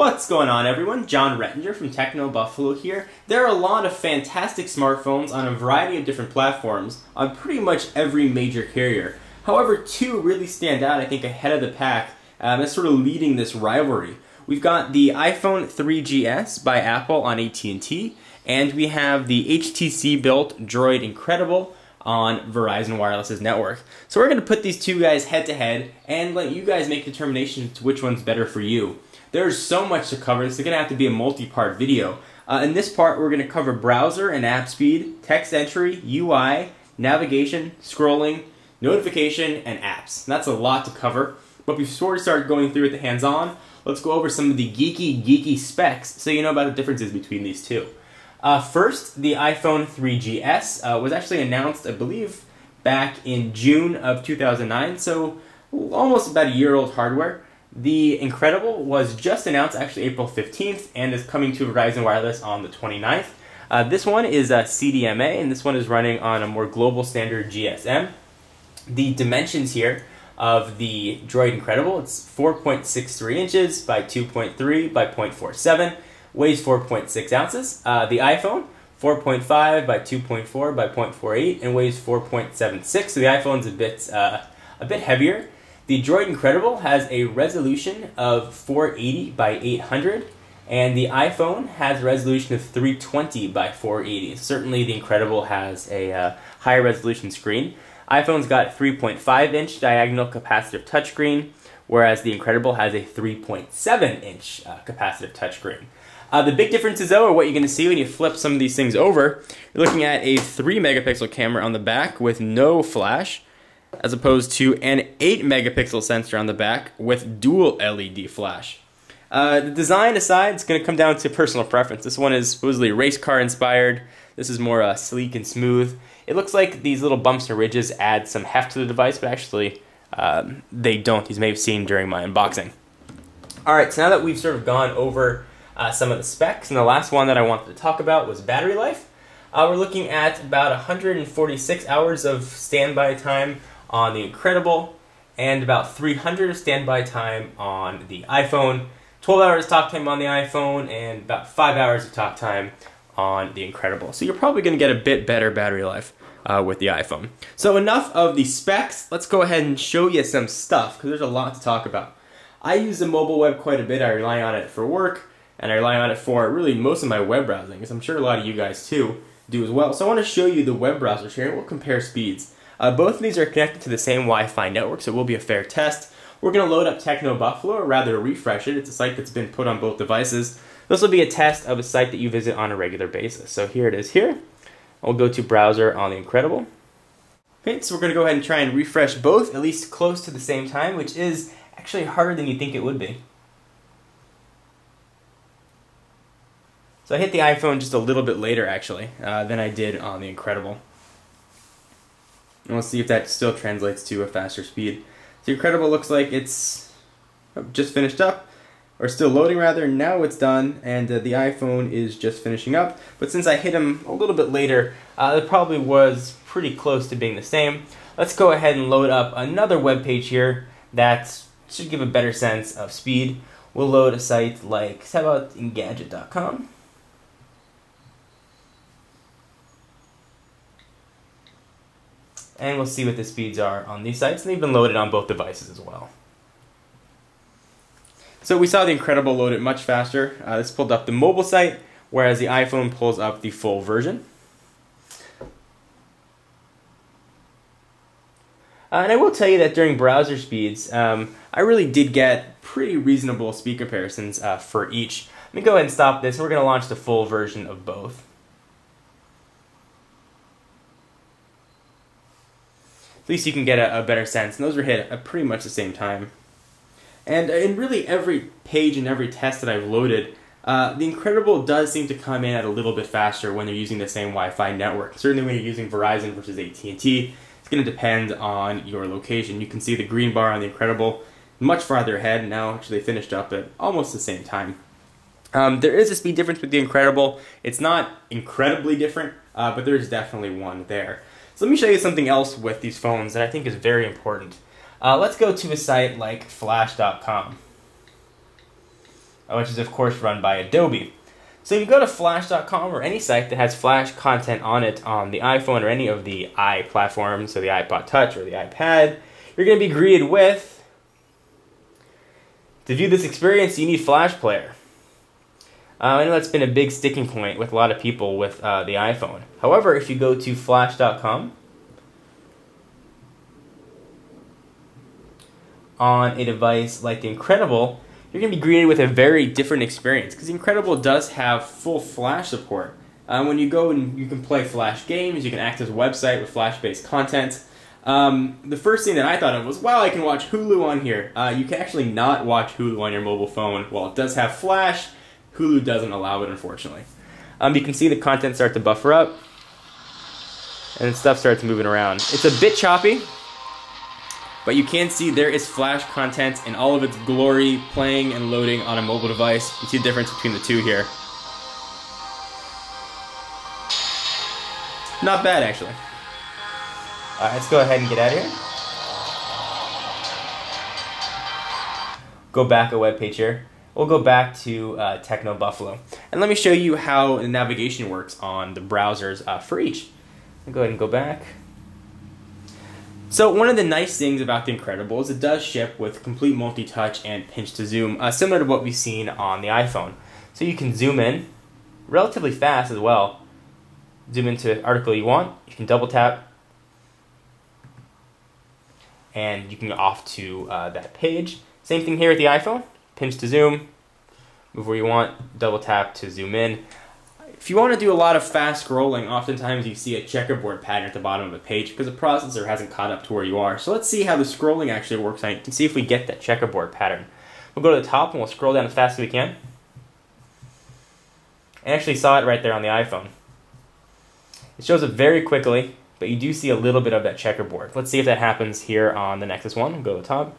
What's going on, everyone? John Rettinger from Technobuffalo here. There are a lot of fantastic smartphones on a variety of different platforms on pretty much every major carrier. However, two really stand out, I think, ahead of the pack as sort of leading this rivalry. We've got the iPhone 3GS by Apple on AT&T, and we have the HTC-built Droid Incredible on Verizon Wireless's network. So we're going to put these two guys head to head and let you guys make determinations to which one's better for you. There's so much to cover. This is going to have to be a multi-part video. In this part, we're going to cover browser and app speed, text entry, UI, navigation, scrolling, notification, and apps. And that's a lot to cover. But before we start going through it the hands-on, let's go over some of the geeky specs so you know about the differences between these two. First, the iPhone 3GS was actually announced, I believe, back in June of 2009, so almost about a year-old hardware. The Incredible was just announced actually April 15th and is coming to Verizon Wireless on the 29th. This one is CDMA, and this one is running on a more global standard GSM. The dimensions here of the Droid Incredible, it's 4.63 inches by 2.3 by 0.47, weighs 4.6 ounces. The iPhone, 4.5 by 2.4 by 0.48, and weighs 4.76, so the iPhone's a bit heavier. The Droid Incredible has a resolution of 480 by 800, and the iPhone has a resolution of 320 by 480. Certainly the Incredible has a higher resolution screen. iPhone's got 3.5-inch diagonal capacitive touchscreen, whereas the Incredible has a 3.7-inch capacitive touchscreen. The big differences, though, are what you're going to see when you flip some of these things over. You're looking at a 3-megapixel camera on the back with no flash, as opposed to an 8-megapixel sensor on the back with dual LED flash. The design aside, it's going to come down to personal preference. This one is supposedly race car inspired. This is more sleek and smooth. It looks like these little bumps and ridges add some heft to the device, but actually they don't, as you may have seen during my unboxing. Alright, so now that we've sort of gone over some of the specs, and the last one that I wanted to talk about was battery life. We're looking at about 146 hours of standby time on the Incredible, and about 300 of standby time on the iPhone, 12 hours talk time on the iPhone, and about 5 hours of talk time on the Incredible. So you're probably going to get a bit better battery life with the iPhone. So enough of the specs, let's go ahead and show you some stuff, because there's a lot to talk about. I use the mobile web quite a bit. I rely on it for work, and I rely on it for really most of my web browsing, as I'm sure a lot of you guys too do as well. So I want to show you the web browsers here, and we'll compare speeds. Both of these are connected to the same Wi-Fi network, so it will be a fair test. We're going to load up Technobuffalo, or rather refresh it. It's a site that's been put on both devices. This will be a test of a site that you visit on a regular basis. So here it is here. I'll go to browser on the Incredible. Okay, so we're going to go ahead and try and refresh both, at least close to the same time, which is actually harder than you think it would be. So I hit the iPhone just a little bit later, actually, than I did on the Incredible. And we'll see if that still translates to a faster speed. The Incredible looks like it's just finished up, or still loading rather. Now it's done, and the iPhone is just finishing up. But since I hit him a little bit later, it probably was pretty close to being the same. Let's go ahead and load up another web page here that should give a better sense of speed. We'll load a site like, how about Engadget.com? And we'll see what the speeds are on these sites, and they've been loaded on both devices as well. So we saw the Incredible load it much faster. This pulled up the mobile site, whereas the iPhone pulls up the full version. And I will tell you that during browser speeds, I really did get pretty reasonable speed comparisons for each. Let me go ahead and stop this, and we're going to launch the full version of both. At least you can get a better sense, and those were hit at pretty much the same time. And in really every page and every test that I've loaded, the Incredible does seem to come in at a little bit faster when they're using the same Wi-Fi network. Certainly when you're using Verizon versus AT&T, it's going to depend on your location. You can see the green bar on the Incredible much farther ahead, and now actually finished up at almost the same time. There is a speed difference with the Incredible. It's not incredibly different, but there is definitely one there. So let me show you something else with these phones that I think is very important. Let's go to a site like flash.com. which is of course run by Adobe. So if you go to flash.com or any site that has Flash content on it on the iPhone or any of the i platforms, so the iPod Touch or the iPad, you're going to be greeted with, to view this experience, you need Flash Player. I know that's been a big sticking point with a lot of people with the iPhone. However, if you go to flash.com on a device like the Incredible, you're going to be greeted with a very different experience because the Incredible does have full Flash support. When you go and you can play Flash games, you can access a website with Flash-based content. The first thing that I thought of was, wow, I can watch Hulu on here. You can actually not watch Hulu on your mobile phone. While it does have Flash, Hulu doesn't allow it, unfortunately. You can see the content start to buffer up, and stuff starts moving around. It's a bit choppy, but you can see there is Flash content in all of its glory playing and loading on a mobile device. You see the difference between the two here. Not bad, actually. Let's go ahead and get out of here. Go back a web page here. We'll go back to Technobuffalo. And let me show you how the navigation works on the browsers for each. I'll go ahead and go back. So one of the nice things about the Incredible is it does ship with complete multi-touch and pinch to zoom, similar to what we've seen on the iPhone. So you can zoom in relatively fast as well. Zoom into the article you want. You can double tap, and you can go off to that page. Same thing here with the iPhone. Pinch to zoom, move where you want, double tap to zoom in. If you want to do a lot of fast scrolling, oftentimes you see a checkerboard pattern at the bottom of a page because the processor hasn't caught up to where you are. So let's see how the scrolling actually works and see if we get that checkerboard pattern. We'll go to the top and we'll scroll down as fast as we can. I actually saw it right there on the iPhone. It shows up very quickly, but you do see a little bit of that checkerboard. Let's see if that happens here on the Nexus One. We'll go to the top.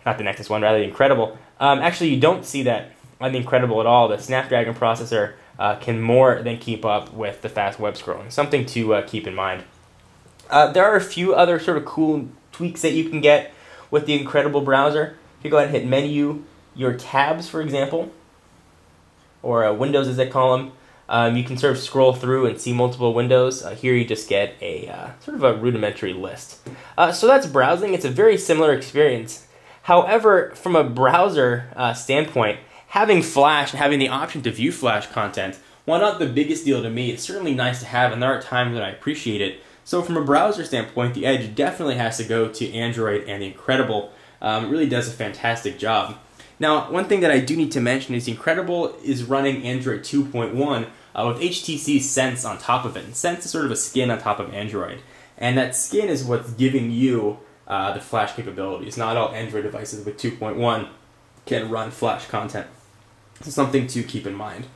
Not the Nexus One, rather the Incredible. Actually, you don't see that on the Incredible at all. The Snapdragon processor can more than keep up with the fast web scrolling. Something to keep in mind. There are a few other sort of cool tweaks that you can get with the Incredible browser. If you go ahead and hit Menu, your tabs, for example, or Windows as they call them, you can sort of scroll through and see multiple windows. Here you just get a sort of a rudimentary list. So that's browsing. It's a very similar experience. However, from a browser standpoint, having Flash and having the option to view Flash content, while not the biggest deal to me, it's certainly nice to have, and there are times that I appreciate it. So from a browser standpoint, the edge definitely has to go to Android and the Incredible. It really does a fantastic job. Now, one thing that I do need to mention is the Incredible is running Android 2.1 with HTC Sense on top of it. And Sense is sort of a skin on top of Android. And that skin is what's giving you the Flash capabilities. Not all Android devices with 2.1 can run Flash content. So something to keep in mind.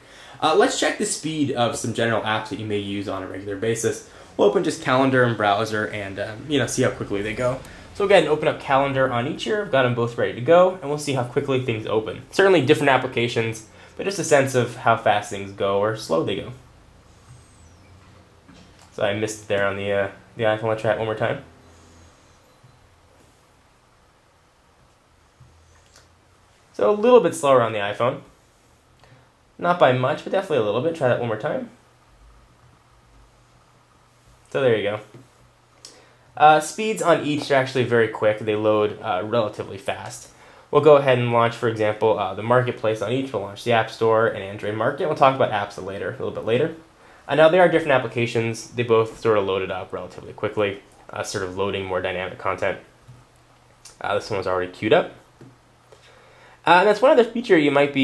Let's check the speed of some general apps that you may use on a regular basis. We'll open just Calendar and Browser and see how quickly they go. So go ahead and open up Calendar on each here. I've got them both ready to go, and we'll see how quickly things open. Certainly different applications, but just a sense of how fast things go or slow they go. So I missed there on the iPhone. Let's try it one more time. So a little bit slower on the iPhone. Not by much, but definitely a little bit. Try that one more time. So there you go. Speeds on each are actually very quick. They load relatively fast. We'll go ahead and launch, for example, the Marketplace on each. We'll launch the App Store and Android Market. We'll talk about apps a little bit later. Now, there are different applications. They both sort of loaded up relatively quickly, sort of loading more dynamic content. This one was already queued up. And that's one other feature you might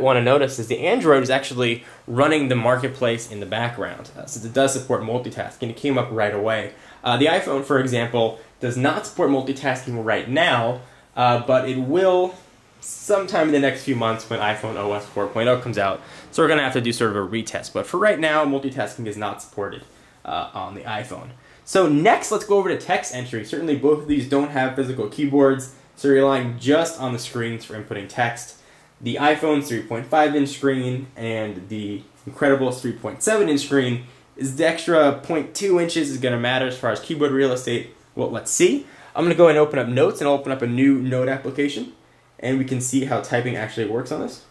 want to notice is the Android is actually running the Marketplace in the background. Since it does support multitasking, it came up right away. The iPhone, for example, does not support multitasking right now, but it will sometime in the next few months when iPhone OS 4.0 comes out. So we're going to have to do sort of a retest. But for right now, multitasking is not supported on the iPhone. So next, let's go over to text entry. Certainly both of these don't have physical keyboards, so you're relying just on the screens for inputting text. The iPhone's 3.5-inch screen and the Incredible's 3.7-inch screen. Is the extra 0.2 inches is going to matter as far as keyboard real estate? Well, let's see. I'm going to go and open up Notes, and I'll open up a new Note application. and we can see how typing actually works on this.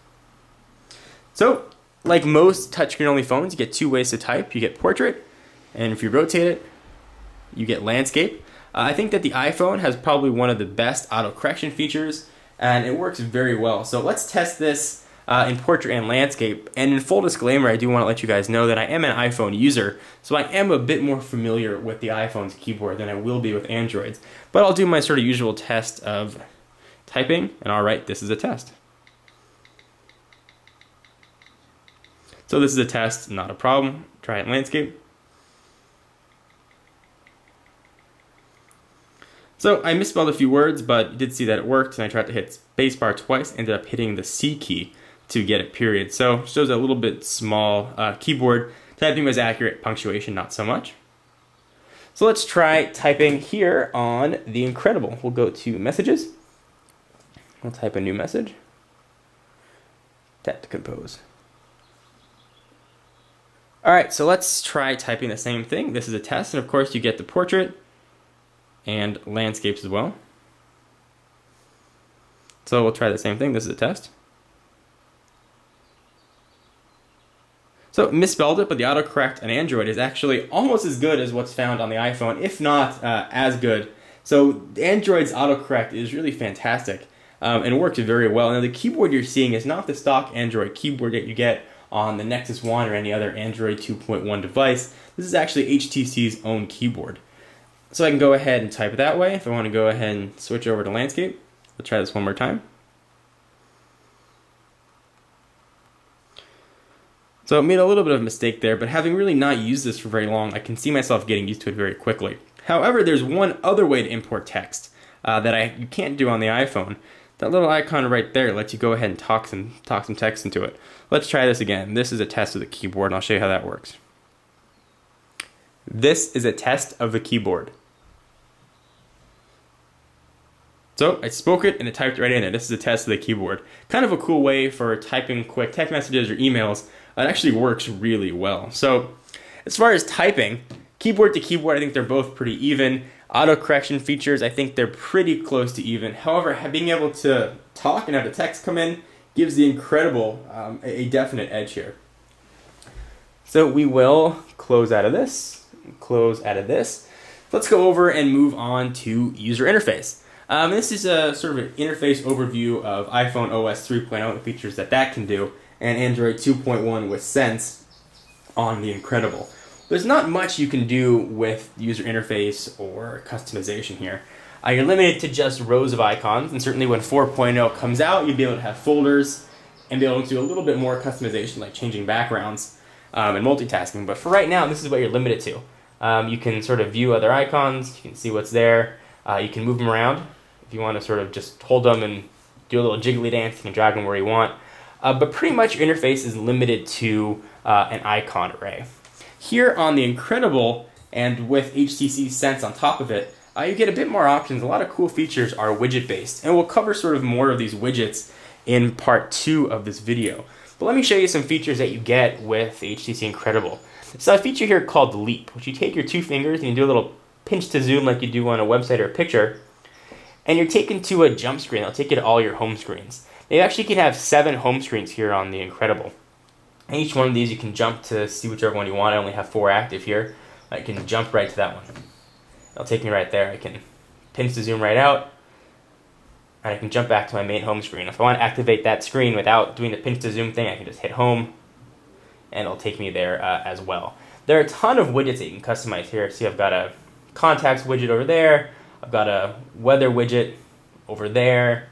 So, like most touchscreen-only phones, you get two ways to type. You get portrait, and if you rotate it, you get landscape. I think that the iPhone has probably one of the best auto-correction features, and it works very well. So let's test this in portrait and landscape. And in full disclaimer, I do want to let you guys know that I am an iPhone user, so I am a bit more familiar with the iPhone's keyboard than I will be with Android's. But I'll do my sort of usual test of typing, and all right, this is a test. So this is a test, not a problem. Try it in landscape. So I misspelled a few words, but you did see that it worked, and I tried to hit spacebar twice, ended up hitting the C key to get it period. So it shows a little bit small keyboard. Typing was accurate, punctuation not so much. So let's try typing here on the Incredible. We'll go to messages. We'll type a new message. Tap to compose. Alright, so let's try typing the same thing. This is a test, and of course you get the portrait and landscapes as well. So we'll try the same thing. This is a test. So misspelled it, but the autocorrect on Android is actually almost as good as what's found on the iPhone, if not as good. So Android's autocorrect is really fantastic and works very well. Now the keyboard you're seeing is not the stock Android keyboard that you get on the Nexus 1 or any other Android 2.1 device. This is actually HTC's own keyboard. So I can go ahead and type it that way. If I want to go ahead and switch over to landscape, let's try this one more time. So I made a little bit of a mistake there, but having really not used this for very long, I can see myself getting used to it very quickly. However, there's one other way to import text that you can't do on the iPhone. That little icon right there lets you go ahead and talk some text into it. Let's try this again. This is a test of the keyboard, and I'll show you how that works. This is a test of the keyboard. So I spoke it and it typed right in there. This is a test of the keyboard. Kind of a cool way for typing quick text messages or emails. It actually works really well. So as far as typing, keyboard to keyboard, I think they're both pretty even. Auto-correction features, I think they're pretty close to even. However, being able to talk and have the text come in gives the Incredible a definite edge here. So we will close out of this, close out of this. Let's go over and move on to user interface. This is a sort of an interface overview of iPhone OS 3.0 and the features that can do, and Android 2.1 with Sense on the Incredible. There's not much you can do with user interface or customization here. You're limited to just rows of icons, and certainly when 4.0 comes out, you'll be able to have folders and be able to do a little bit more customization, like changing backgrounds and multitasking. But for right now, this is what you're limited to. You can sort of view other icons, you can see what's there, you can move them around. If you want to sort of just hold them and do a little jiggly dance, you can drag them where you want. But pretty much your interface is limited to an icon array. Here on the Incredible, and with HTC Sense on top of it, you get a bit more options. A lot of cool features are widget-based, and we'll cover sort of more of these widgets in part 2 of this video. But let me show you some features that you get with HTC Incredible. It's a feature here called Leap, which you take your two fingers and you do a little pinch to zoom like you do on a website or a picture, and you're taken to a jump screen. It'll take you to all your home screens. You actually can have 7 home screens here on the Incredible. And each one of these you can jump to see whichever one you want. I only have 4 active here. I can jump right to that one. It'll take me right there. I can pinch to zoom right out, and I can jump back to my main home screen. If I want to activate that screen without doing the pinch to zoom thing, I can just hit home, and it'll take me there as well. There are a ton of widgets that you can customize here. See, I've got a contacts widget over there. I've got a weather widget over there.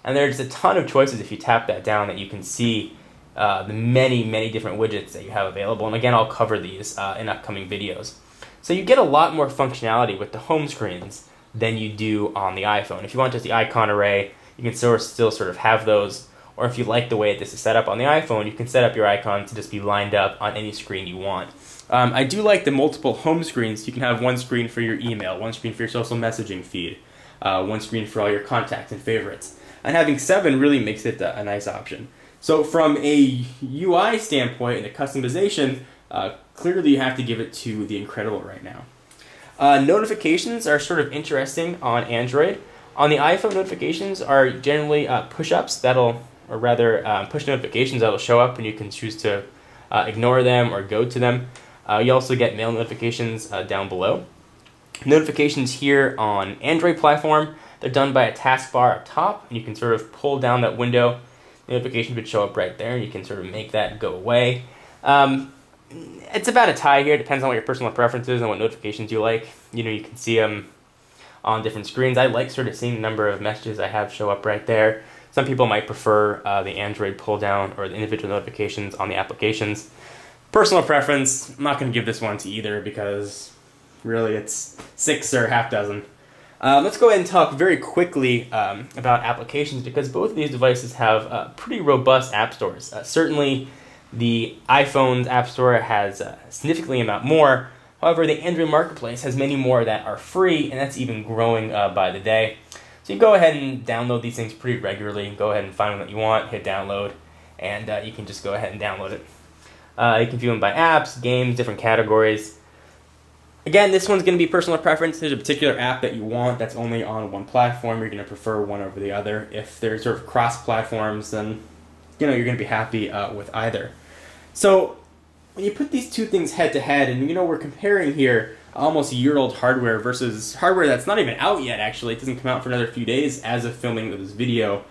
And there's a ton of choices if you tap that down that you can see the many different widgets that you have available. And again, I'll cover these in upcoming videos. So you get a lot more functionality with the home screens than you do on the iPhone. If you want just the icon array, you can still sort of have those. Or if you like the way this is set up on the iPhone, you can set up your icons to just be lined up on any screen you want. I do like the multiple home screens. You can have one screen for your email, one screen for your social messaging feed, one screen for all your contacts and favorites. And having 7 really makes it a nice option. So from a UI standpoint and a customization, clearly you have to give it to the Incredible right now. Notifications are sort of interesting on Android. On the iPhone, notifications are generally push-ups or rather push notifications that'll show up, and you can choose to ignore them or go to them. You also get mail notifications down below. Notifications here on Android platform, they're done by a taskbar up top, and you can sort of pull down that window. Notifications would show up right there, and you can sort of make that go away. It's about a tie here. It depends on what your personal preference is and what notifications you like. You know, you can see them on different screens. I like sort of seeing the number of messages I have show up right there. Some people might prefer the Android pull down or the individual notifications on the applications. Personal preference, I'm not going to give this one to either because really it's 6 or half dozen. Let's go ahead and talk very quickly about applications, because both of these devices have pretty robust app stores. Certainly the iPhone's app store has significantly amount more. However, the Android marketplace has many more that are free, and that's even growing by the day. So you go ahead and download these things pretty regularly. Go ahead and find one that you want, hit download, and you can just go ahead and download it. You can view them by apps, games, different categories. Again, this one's going to be personal preference. There's a particular app that you want that's only on one platform. You're going to prefer one over the other. If they're sort of cross-platforms, then you're going to be happy with either. So when you put these two things head-to-head, and we're comparing here almost year-old hardware versus hardware that's not even out yet, actually. It doesn't come out for another few days as of filming of this video.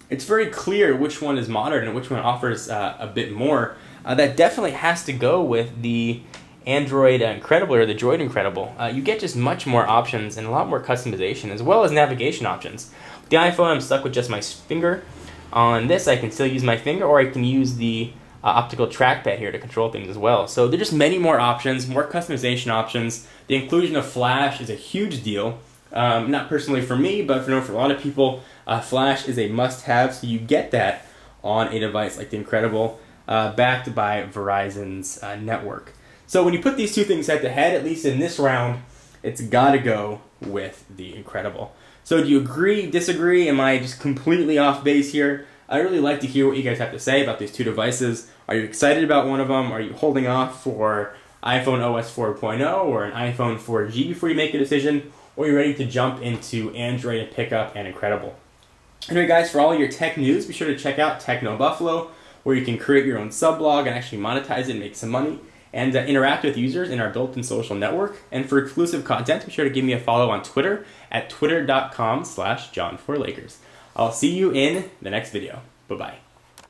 It's very clear which one is modern and which one offers a bit more. That definitely has to go with the Android Incredible or the Droid Incredible. You get just much more options and a lot more customization, as well as navigation options. With the iPhone, I'm stuck with just my finger. On this, I can still use my finger, or I can use the optical trackpad here to control things as well. So there's just many more options, more customization options. The inclusion of Flash is a huge deal. Not personally for me, but for a lot of people, Flash is a must-have, so you get that on a device like the Incredible, backed by Verizon's network. So when you put these two things head-to-head, at least in this round, it's got to go with the Incredible. So do you agree, disagree? Am I just completely off base here? I'd really like to hear what you guys have to say about these two devices. Are you excited about one of them? Are you holding off for iPhone OS 4.0 or an iPhone 4G before you make a decision? Or are you ready to jump into Android and pick up an Incredible? Anyway guys, for all your tech news, be sure to check out Technobuffalo, where you can create your own sublog and actually monetize it and make some money, and interact with users in our built-in social network. And for exclusive content, be sure to give me a follow on Twitter at twitter.com/John4Lakers. I'll see you in the next video. Bye-bye.